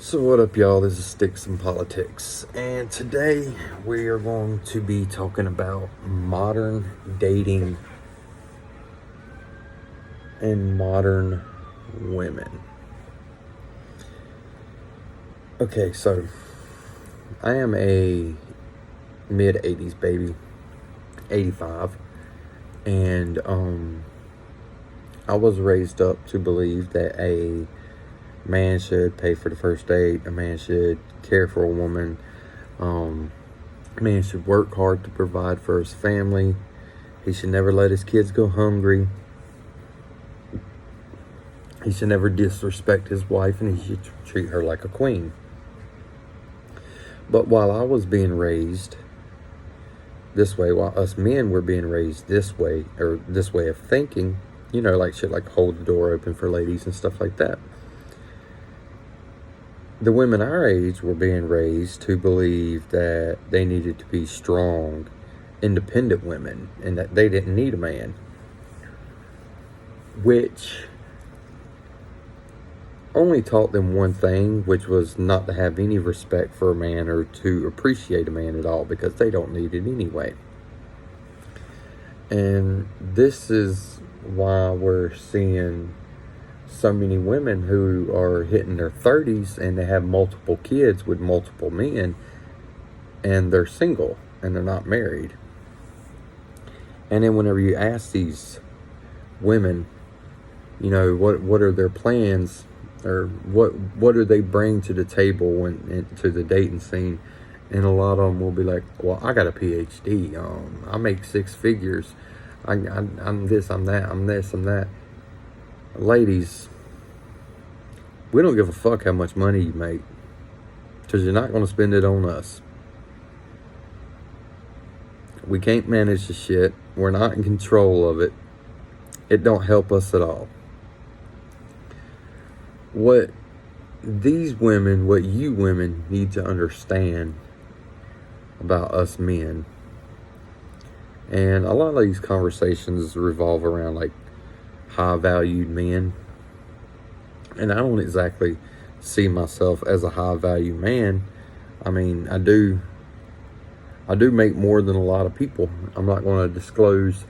So what up, y'all? This is Sticks and Politics, and today we are going to be talking about modern dating and modern women. Okay, so I am a mid-80s baby, 85, and I was raised up to believe that a man should pay for the first date. A man should care for a woman. A man should work hard to provide for his family. He should never let his kids go hungry. He should never disrespect his wife, and he should treat her like a queen. But while I was being raised this way, while us men were being raised this way, or this way of thinking, like shit like hold the door open for ladies and stuff like that, the women our age were being raised to believe that they needed to be strong, independent women, and that they didn't need a man, which only taught them one thing, which was not to have any respect for a man or to appreciate a man at all, because they don't need it anyway. And this is why we're seeing so many women who are hitting their 30s and they have multiple kids with multiple men, and they're single and they're not married. And then whenever you ask these women, what are their plans, or what do they bring to the table when to the dating scene, and a lot of them will be like, well, I got a PhD, I make six figures, I'm this, I'm that, I'm this, I'm that. Ladies, we don't give a fuck how much money you make, because you're not going to spend it on us. We can't manage the shit. We're not in control of it. It don't help us at all. What you women need to understand about us men, and a lot of these conversations revolve around like high-valued men, and I don't exactly see myself as a high-value man. I mean, I do make more than a lot of people. I'm not going to disclose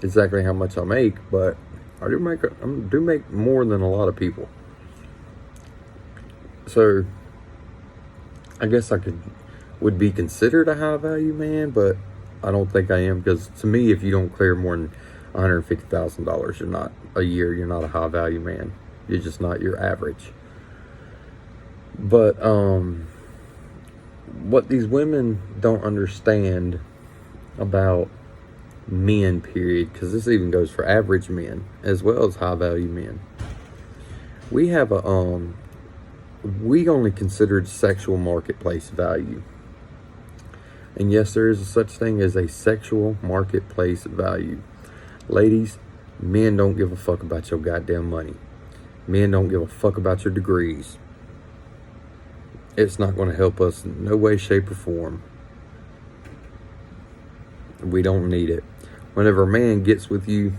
exactly how much I make, but I do make more than a lot of people. So I guess would be considered a high-value man, but I don't think I am, because to me, if you don't clear more than $150,000 a year, you're not a high-value man. You're just not your average. But what these women don't understand about men, period, because this even goes for average men as well as high-value men, we have we only considered sexual marketplace value. And yes, there is such thing as a sexual marketplace value. Ladies, men don't give a fuck about your goddamn money. Men don't give a fuck about your degrees. It's not going to help us in no way, shape, or form. We don't need it. Whenever a man gets with you,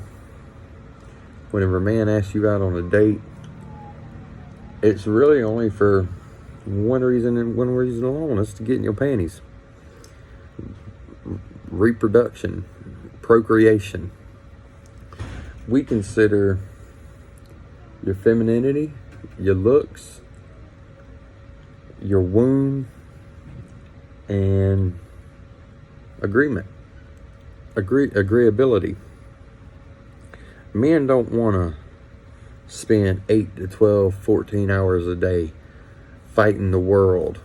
whenever a man asks you out on a date, it's really only for one reason and one reason alone. It's to get in your panties. Reproduction, procreation. We consider your femininity, your looks, your womb, and agreeability. Men don't want to spend 8 to 12, 14 hours a day fighting the world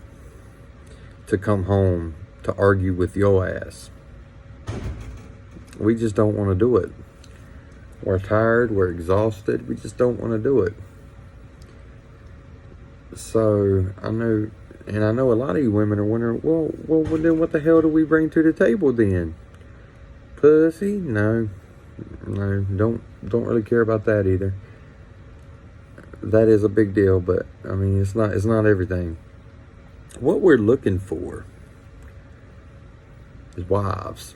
to come home to argue with your ass. We just don't want to do it. We're tired, we're exhausted, we just don't want to do it. So I know a lot of you women are wondering, well then what the hell do we bring to the table then? Pussy? No, don't really care about that either. That is a big deal, but I mean, it's not everything. What we're looking for is wives,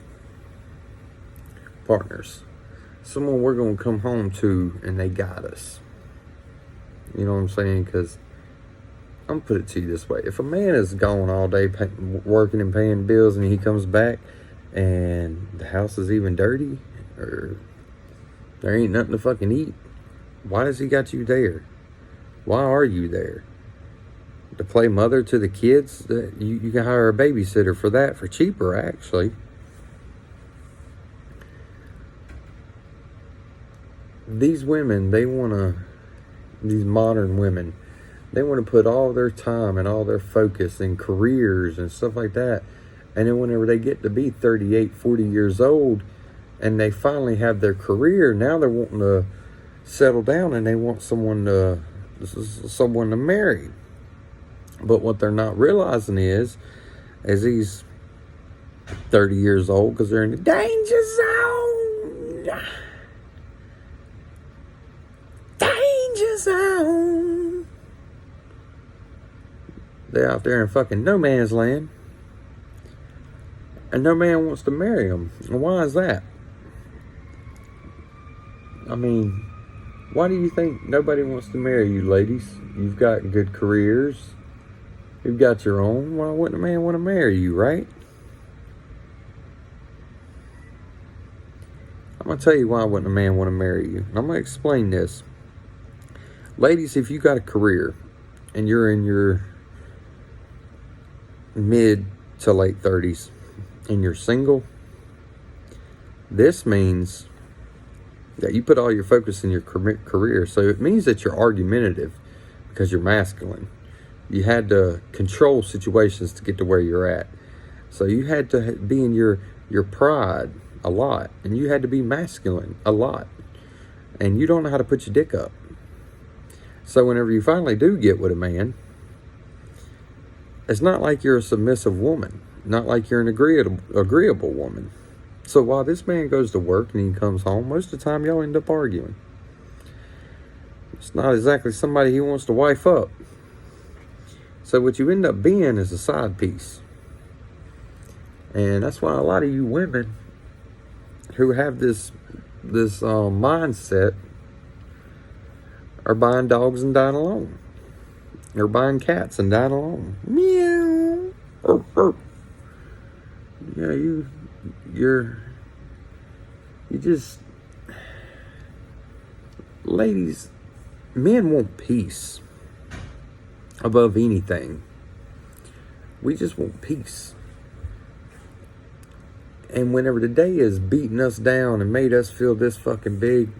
partners, someone we're going to come home to and they got us. You know what I'm saying? Because I'm put it to you this way: if a man is gone all day working and paying bills, and he comes back and the house is even dirty, or there ain't nothing to fucking eat, why does he got you there? Why are you there? To play mother to the kids? You can hire a babysitter for that for cheaper, actually. These women, these modern women, they want to put all their time and all their focus in careers and stuff like that. And then whenever they get to be 38, 40 years old and they finally have their career, now they're wanting to settle down and they want someone to marry. But what they're not realizing is he's 30 years old, because they're in the danger zone. Danger zone. They're out there in fucking no man's land. And no man wants to marry them. And why is that? I mean, why do you think nobody wants to marry you, ladies? You've got good careers. You've got your own. Why wouldn't a man want to marry you, right? I'm going to tell you why wouldn't a man want to marry you. And I'm going to explain this. Ladies, if you got a career and you're in your mid to late 30s and you're single, this means that you put all your focus in your career. So it means that you're argumentative because you're masculine. You had to control situations to get to where you're at. So you had to be in your pride a lot. And you had to be masculine a lot. And you don't know how to put your dick up. So whenever you finally do get with a man, it's not like you're a submissive woman. Not like you're an agreeable woman. So while this man goes to work and he comes home, most of the time y'all end up arguing. It's not exactly somebody he wants to wife up. So what you end up being is a side piece. And that's why a lot of you women who have this mindset are buying dogs and dying alone. Or buying cats and dying alone. Meow. Oh, oh. Yeah, you just, ladies, men want peace above anything. We just want peace. And whenever the day is beating us down and made us feel this fucking big,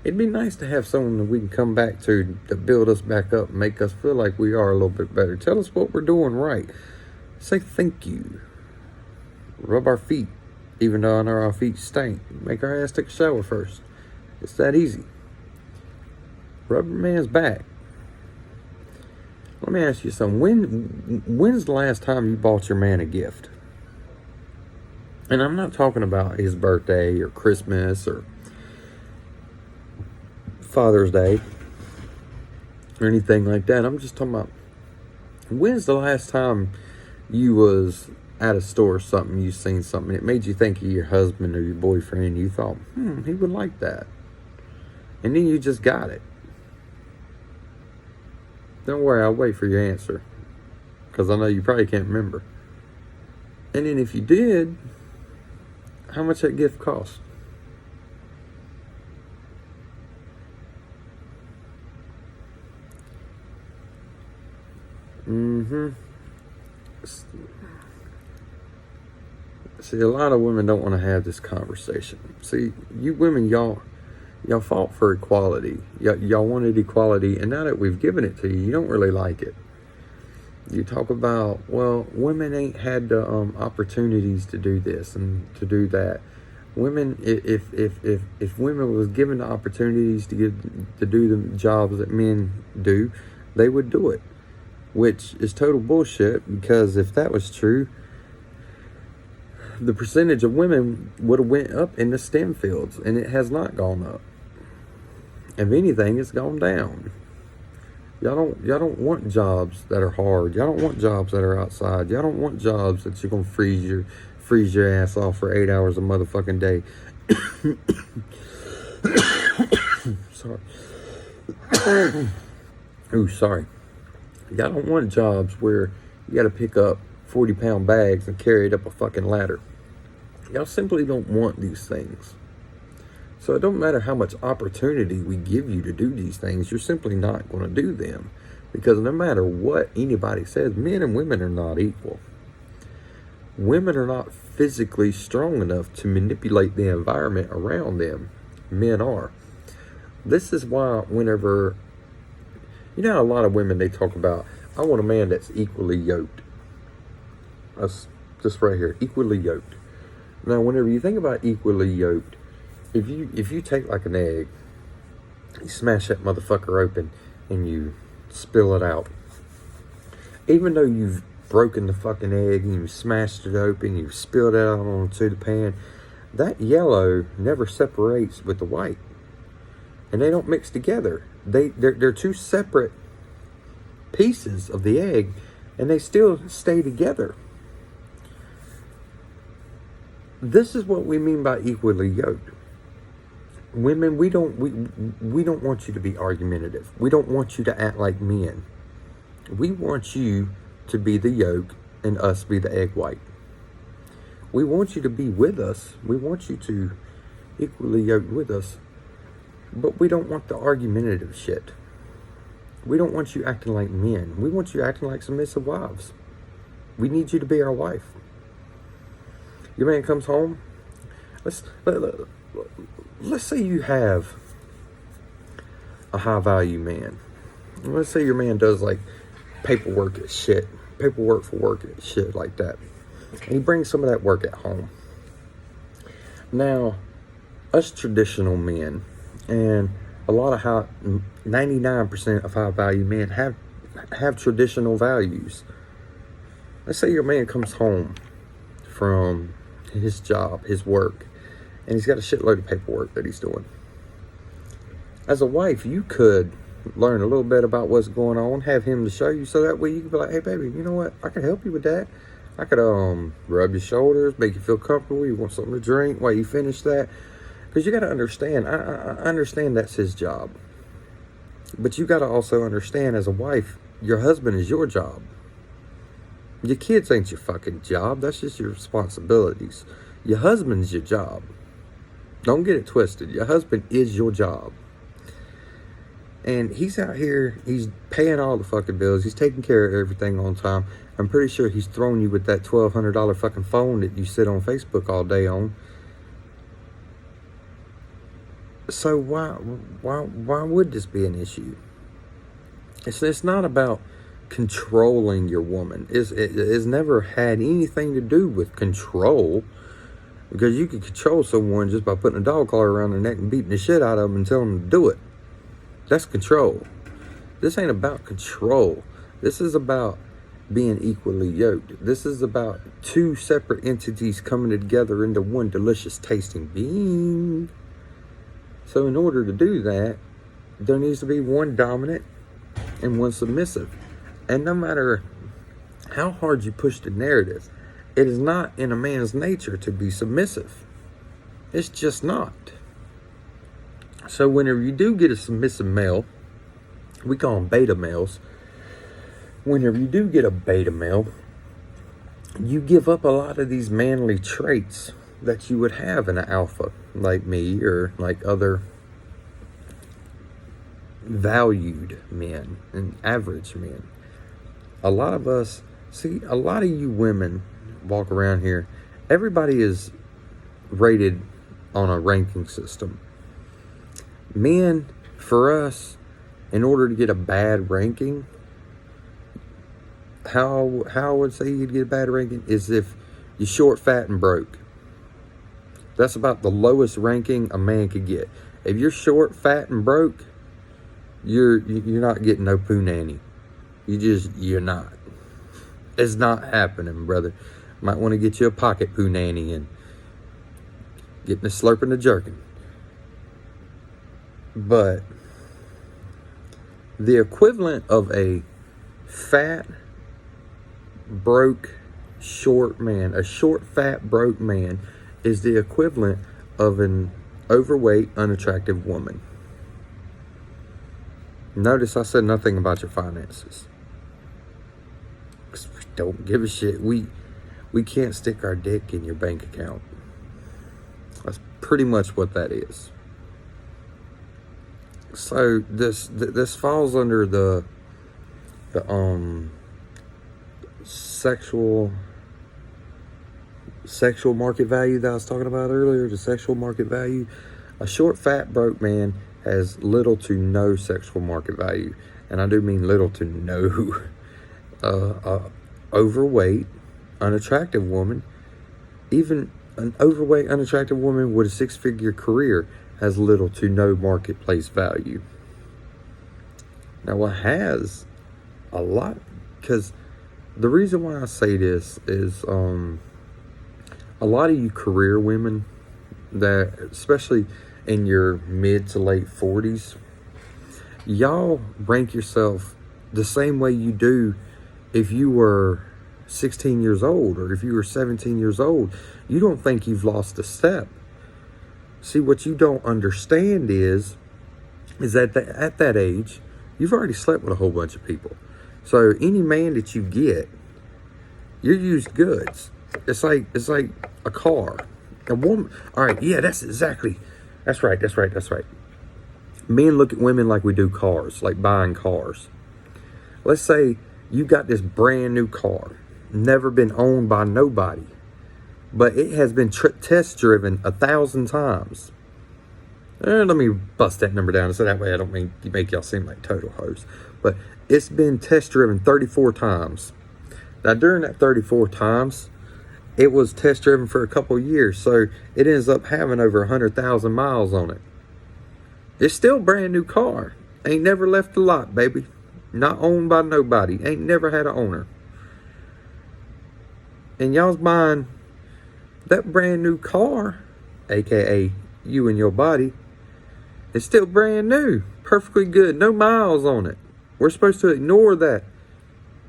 it'd be nice to have someone that we can come back to build us back up and make us feel like we are a little bit better. Tell us what we're doing right. Say thank you. Rub our feet, even though I know our feet stink. Make our ass take a shower first. It's that easy. Rub a man's back. Let me ask you something. When's the last time you bought your man a gift? And I'm not talking about his birthday or Christmas or Father's Day or anything like that. I'm just talking about, when's the last time you was at a store or something, you seen something, it made you think of your husband or your boyfriend, you thought, he would like that. And then you just got it. Don't worry, I'll wait for your answer, because I know you probably can't remember. And then if you did, how much that gift cost? See, a lot of women don't want to have this conversation. See, you women, y'all fought for equality. Y'all wanted equality, and now that we've given it to you, you don't really like it. You talk about, well, women ain't had the opportunities to do this and to do that. Women, if women was given the opportunities to do the jobs that men do, they would do it. Which is total bullshit, because if that was true, the percentage of women would have went up in the STEM fields, and it has not gone up. If anything, it's gone down. Y'all don't want jobs that are hard. Y'all don't want jobs that are outside. Y'all don't want jobs that you're gonna freeze your ass off for 8 hours a motherfucking day. Sorry. Ooh, sorry. Y'all don't want jobs where you got to pick up 40-pound bags and carry it up a fucking ladder. Y'all simply don't want these things. So it don't matter how much opportunity we give you to do these things, you're simply not going to do them. Because no matter what anybody says, men and women are not equal. Women are not physically strong enough to manipulate the environment around them. Men are. This is why whenever, you know, a lot of women, they talk about, I want a man that's equally yoked. That's just right here, equally yoked. Now, whenever you think about equally yoked, if you take like an egg, you smash that motherfucker open and you spill it out. Even though you've broken the fucking egg and you've smashed it open, you've spilled it out onto the pan, that yellow never separates with the white. And they don't mix together. They're two separate pieces of the egg, and they still stay together. This is what we mean by equally yoked. Women, we don't want you to be argumentative. We don't want you to act like men. We want you to be the yolk and us be the egg white. We want you to be with us. We want you to equally yoke with us. But we don't want the argumentative shit. We don't want you acting like men. We want you acting like submissive wives. We need you to be our wife. Your man comes home. Let's say you have a high value man. Let's say your man does like paperwork for work and shit like that. And he brings some of that work at home. Now, us traditional men and a lot of 99% of high value men have traditional values. Let's say your man comes home from his job, his work, and he's got a shitload of paperwork that he's doing. As a wife, you could learn a little bit about what's going on, have him to show you, so that way you can be like, hey baby, you know what, I can help you with that. I could rub your shoulders, make you feel comfortable. You want something to drink while you finish that. Because you got to understand, I understand that's his job. But you got to also understand, as a wife, your husband is your job. Your kids ain't your fucking job. That's just your responsibilities. Your husband's your job. Don't get it twisted. Your husband is your job. And he's out here, he's paying all the fucking bills. He's taking care of everything on time. I'm pretty sure he's throwing you with that $1,200 fucking phone that you sit on Facebook all day on. So why would this be an issue? It's not about controlling your woman. It's never had anything to do with control. Because you can control someone just by putting a dog collar around their neck and beating the shit out of them and telling them to do it. That's control. This ain't about control. This is about being equally yoked. This is about two separate entities coming together into one delicious tasting being. So in order to do that, there needs to be one dominant and one submissive. And no matter how hard you push the narrative, it is not in a man's nature to be submissive. It's just not. So whenever you do get a submissive male, we call them beta males. Whenever you do get a beta male, you give up a lot of these manly traits that you would have in an alpha, like me or like other valued men and average men. A lot of us, see, a lot of you women walk around here, everybody is rated on a ranking system. Men, for us, in order to get a bad ranking, how I would say you'd get a bad ranking is if you're short, fat, and broke. That's about the lowest ranking a man could get. If you're short, fat, and broke, you're not getting no poo nanny. You're not. It's not happening, brother. Might want to get you a pocket poo nanny and getting the slurping and jerking. But the equivalent of a fat, broke, short man, a short, fat, broke man, is the equivalent of an overweight, unattractive woman. Notice I said nothing about your finances. 'Cause we don't give a shit. We can't stick our dick in your bank account. That's pretty much what that is. So this falls under the sexual market value that I was talking about earlier. The sexual market value. A short, fat, broke man has little to no sexual market value, and I do mean little to no. Overweight, unattractive woman, even an overweight, unattractive woman with a 6-figure career has little to no marketplace value. Now, what has a lot, because the reason why I say this is a lot of you career women that, especially in your mid to late 40s, y'all rank yourself the same way you do if you were 16 years old or if you were 17 years old. You don't think you've lost a step. See, what you don't understand is that at that age, you've already slept with a whole bunch of people. So any man that you get, you're used goods. It's like a car. A woman. All right, yeah, that's right. Men look at women like we do cars, like buying cars. Let's say you got this brand new car, never been owned by nobody, but it has been test driven 1,000 times. Let me bust that number down so that way I don't make y'all seem like total hoes. But it's been test driven 34 times. Now during that 34 times, it was test driven for a couple years, so it ends up having over 100,000 miles on it. It's still a brand new car. Ain't never left the lot, baby. Not owned by nobody. Ain't never had an owner. And y'all's buying that brand new car, aka you and your body, is still brand new. Perfectly good. No miles on it. We're supposed to ignore that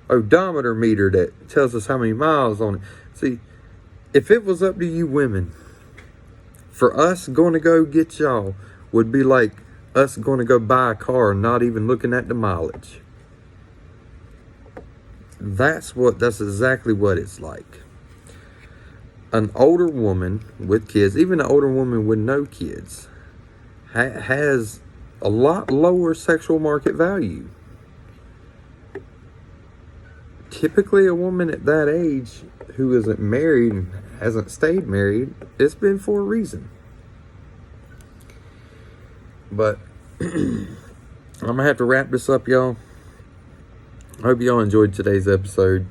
odometer meter that tells us how many miles on it. See, if it was up to you women, for us going to go get y'all would be like us going to go buy a car and not even looking at the mileage. That's exactly what it's like. An older woman with kids, even an older woman with no kids, has a lot lower sexual market value. Typically, a woman at that age who isn't married and hasn't stayed married, it's been for a reason. But I'm going to have to wrap this up, y'all. I hope y'all enjoyed today's episode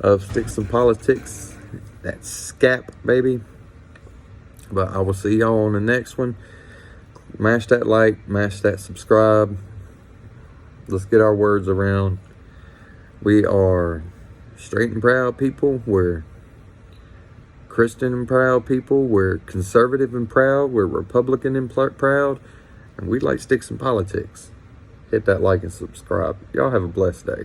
of Sticks and Politics. That's SCAP, baby. But I will see y'all on the next one. Mash that like, mash that subscribe. Let's get our words around. We are straight and proud people. We're Christian and proud people. We're conservative and proud. We're Republican and proud. And we like sticks and politics. Hit that like and subscribe. Y'all have a blessed day.